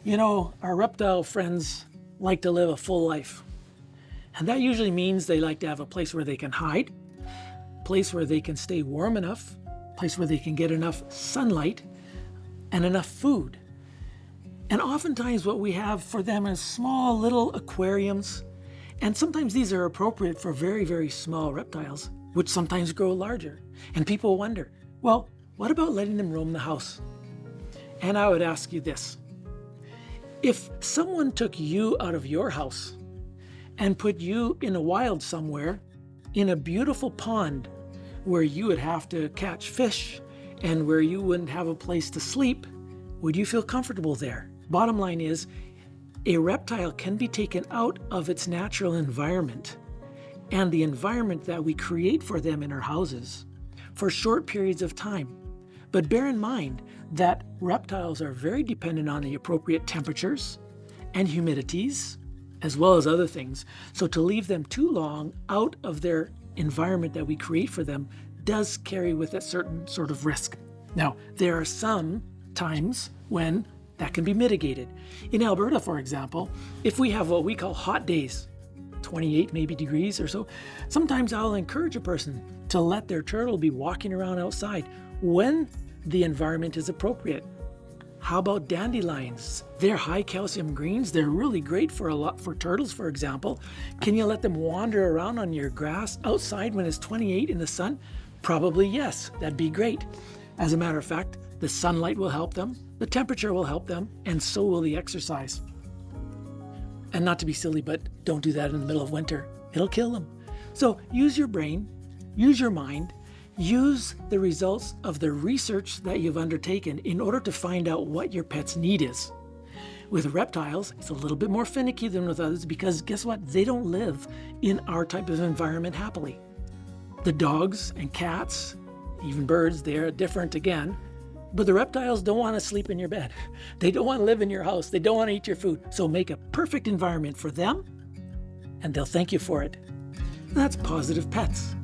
Our reptile friends like to live a full life. And that usually means they like to have a place where they can hide, a place where they can stay warm enough, a place where they can get enough sunlight and enough food. And oftentimes what we have for them is small little aquariums. And sometimes these are appropriate for very, very small reptiles, which sometimes grow larger. And people wonder, well, what about letting them roam the house? And I would ask you this. If someone took you out of your house and put you in a wild somewhere, in a beautiful pond where you would have to catch fish and where you wouldn't have a place to sleep, would you feel comfortable there? Bottom line is, a reptile can be taken out of its natural environment and the environment that we create for them in our houses for short periods of time. But bear in mind that reptiles are very dependent on the appropriate temperatures and humidities, as well as other things. So to leave them too long out of their environment that we create for them does carry with it certain sort of risk. Now, there are some times when that can be mitigated. In Alberta, for example, if we have what we call hot days, 28 maybe degrees or so, sometimes I'll encourage a person to let their turtle be walking around outside when the environment is appropriate. How about dandelions? They're high calcium greens. They're really great for turtles, for example. Can you let them wander around on your grass outside when it's 28 in the sun? Probably yes, that'd be great. As a matter of fact, the sunlight will help them, the temperature will help them, and so will the exercise. And not to be silly, but don't do that in the middle of winter. It'll kill them. So use your brain, use your mind, use the results of the research that you've undertaken in order to find out what your pet's need is. With reptiles, it's a little bit more finicky than with others because guess what? They don't live in our type of environment happily. The dogs and cats, even birds, they're different again. But the reptiles don't want to sleep in your bed. They don't want to live in your house. They don't want to eat your food. So make a perfect environment for them, and they'll thank you for it. That's Positive Pets.